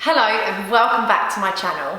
Hello and welcome back to my channel.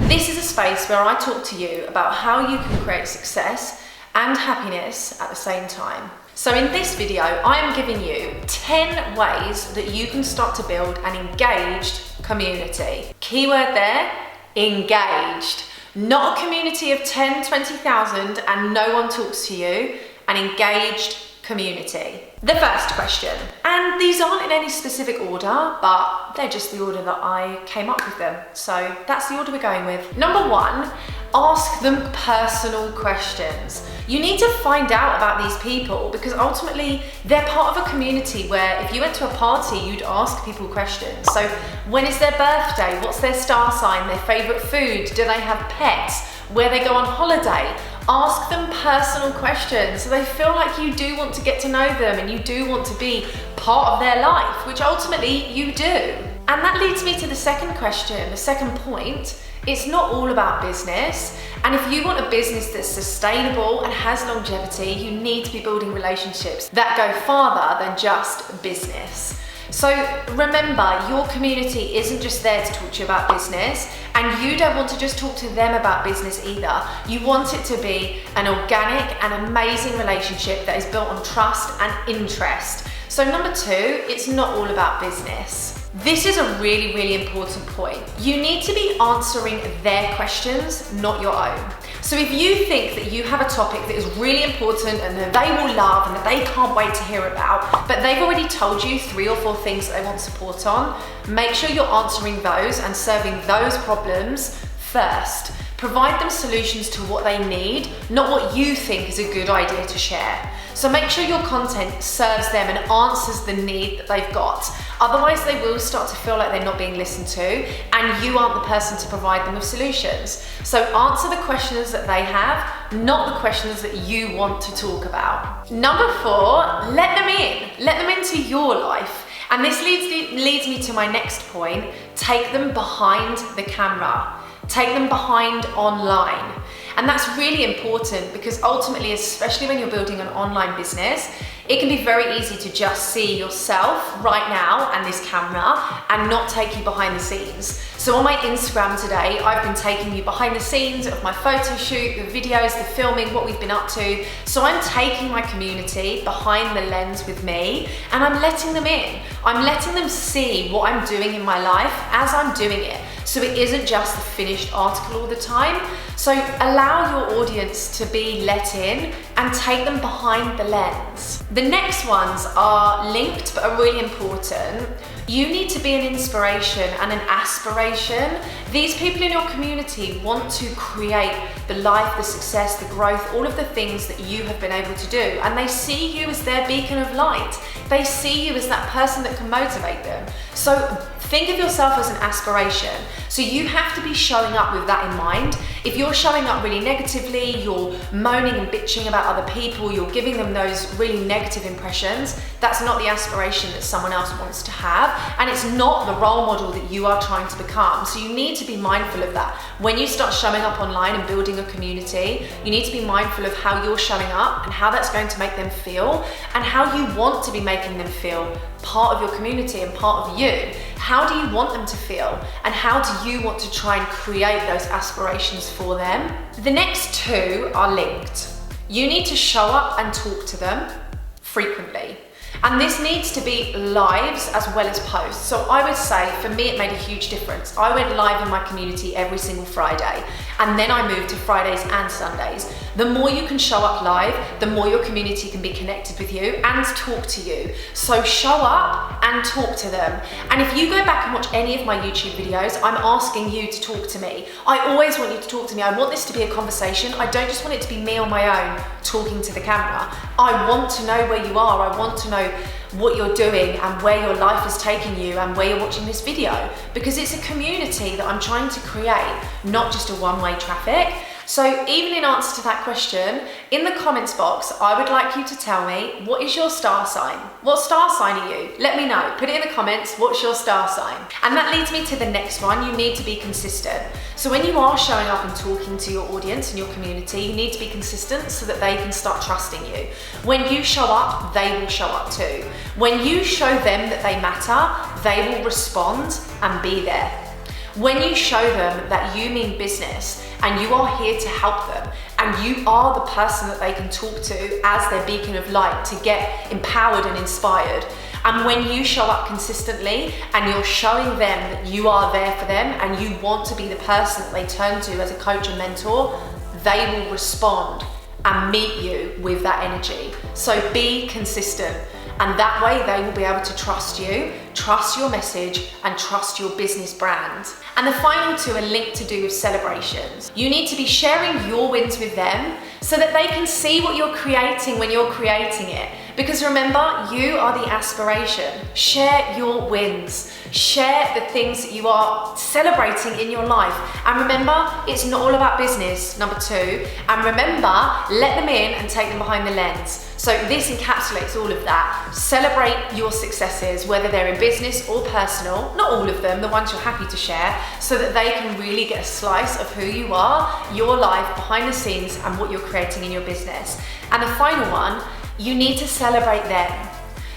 This is a space where I talk to you about how you can create success and happiness at the same time. So in this video, I am giving you 10 ways that you can start to build an engaged community. Keyword there, engaged. Not a community of 10, 20,000 and no one talks to you, an engaged community. The first question, and these aren't in any specific order, but they're just the order that I came up with them. So that's the order we're going with. Number one, ask them personal questions. You need to find out about these people because ultimately they're part of a community where if you went to a party, you'd ask people questions. So when is their birthday? What's their star sign? Their favorite food? Do they have pets? Where they go on holiday? Ask them personal questions so they feel like you do want to get to know them and you do want to be part of their life, which ultimately you do. And that leads me to the second question, the second point. It's not all about business. And if you want a business that's sustainable and has longevity, you need to be building relationships that go farther than just business. So remember, your community isn't just there to talk to you about business, and you don't want to just talk to them about business either. You want it to be an organic and amazing relationship that is built on trust and interest. So number two, it's not all about business. This is a really, really important point. You need to be answering their questions, not your own. So if you think that you have a topic that is really important and that they will love and that they can't wait to hear about, but they've already told you 3 or 4 things that they want support on, make sure you're answering those and serving those problems first. Provide them solutions to what they need, not what you think is a good idea to share. So make sure your content serves them and answers the need that they've got. Otherwise, they will start to feel like they're not being listened to and you aren't the person to provide them with solutions. So answer the questions that they have, not the questions that you want to talk about. Number 4, let them in. Let them into your life. And this leads me to my next point. Take them behind the camera. Take them behind online. And that's really important because ultimately, especially when you're building an online business, it can be very easy to just see yourself right now and this camera and not take you behind the scenes. So on my Instagram today, I've been taking you behind the scenes of my photo shoot, the videos, the filming, what we've been up to. So I'm taking my community behind the lens with me and I'm letting them in. I'm letting them see what I'm doing in my life as I'm doing it. So it isn't just the finished article all the time. So allow your audience to be let in and take them behind the lens. The next ones are linked but are really important. You need to be an inspiration and an aspiration. These people in your community want to create the life, the success, the growth, all of the things that you have been able to do. And they see you as their beacon of light. They see you as that person that can motivate them. So think of yourself as an aspiration. So you have to be showing up with that in mind. If you're showing up really negatively, you're moaning and bitching about other people, you're giving them those really negative impressions, that's not the aspiration that someone else wants to have, and it's not the role model that you are trying to become. So you need to be mindful of that. When you start showing up online and building a community, you need to be mindful of how you're showing up and how that's going to make them feel and how you want to be making them feel part of your community and part of you. How do you want them to feel? And how do you want to try and create those aspirations for them? The next 2 are linked. You need to show up and talk to them frequently. And this needs to be lives as well as posts. So I would say, for me, it made a huge difference. I went live in my community every single Friday, and then I moved to Fridays and Sundays. The more you can show up live, the more your community can be connected with you and talk to you. So show up and talk to them. And if you go back and watch any of my YouTube videos, I'm asking you to talk to me. I always want you to talk to me. I want this to be a conversation. I don't just want it to be me on my own talking to the camera. I want to know where you are. I want to know what you're doing and where your life is taking you and where you're watching this video, because it's a community that I'm trying to create, not just a one-way traffic. So even in answer to that question, in the comments box, I would like you to tell me, what is your star sign? What star sign are you? Let me know. Put it in the comments, what's your star sign? And that leads me to the next one. You need to be consistent. So when you are showing up and talking to your audience and your community, you need to be consistent so that they can start trusting you. When you show up, they will show up too. When you show them that they matter, they will respond and be there. When you show them that you mean business and you are here to help them and you are the person that they can talk to as their beacon of light to get empowered and inspired, and when you show up consistently and you're showing them that you are there for them and you want to be the person that they turn to as a coach and mentor, they will respond and meet you with that energy. So be consistent, and that way they will be able to trust you, trust your message, and trust your business brand. And the final two are linked to do with celebrations. You need to be sharing your wins with them so that they can see what you're creating when you're creating it. Because remember, you are the aspiration. Share your wins. Share the things that you are celebrating in your life. And remember, it's not all about business, number two. And remember, let them in and take them behind the lens. So this encapsulates all of that. Celebrate your successes, whether they're in business or personal, not all of them, the ones you're happy to share, so that they can really get a slice of who you are, your life behind the scenes, and what you're creating in your business. And the final one, you need to celebrate them,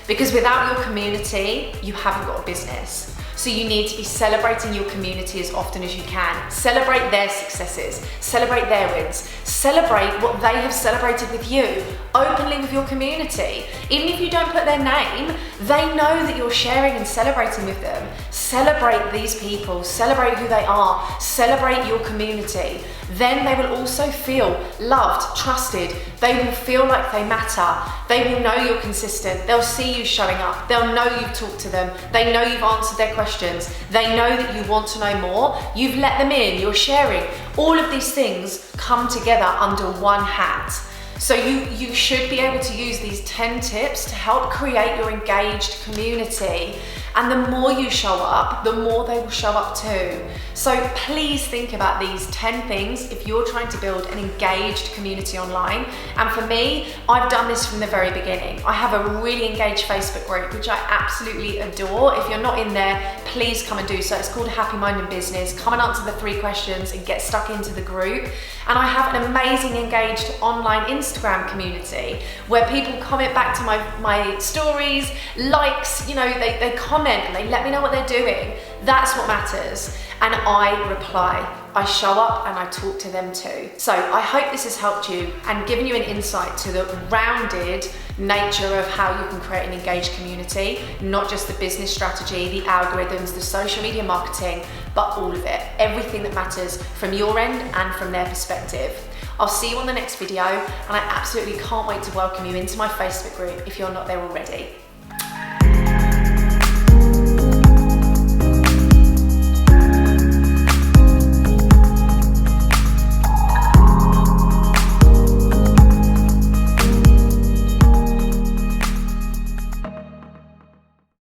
because without your community, you haven't got a business. So you need to be celebrating your community as often as you can. Celebrate their successes, celebrate their wins, celebrate what they have celebrated with you, openly with your community. Even if you don't put their name, they know that you're sharing and celebrating with them. Celebrate these people, celebrate who they are, celebrate your community. Then they will also feel loved, trusted. They will feel like they matter. They will know you're consistent. They'll see you showing up. They'll know you've talked to them. They know you've answered their questions. They know that you want to know more. You've let them in, you're sharing. All of these things come together under one hat. So you should be able to use these 10 tips to help create your engaged community. And the more you show up, the more they will show up too. So please think about these 10 things if you're trying to build an engaged community online. And for me, I've done this from the very beginning. I have a really engaged Facebook group, which I absolutely adore. If you're not in there, please come and do so. It's called Happy Mind in Business. Come and answer the 3 questions and get stuck into the group. And I have an amazing engaged online Instagram community where people comment back to my stories, likes, they comment and they let me know what they're doing. That's what matters. And I reply. I show up and I talk to them too. So I hope this has helped you and given you an insight to the rounded nature of how you can create an engaged community, not just the business strategy, the algorithms, the social media marketing, but all of it. Everything that matters from your end and from their perspective. I'll see you on the next video, and I absolutely can't wait to welcome you into my Facebook group if you're not there already.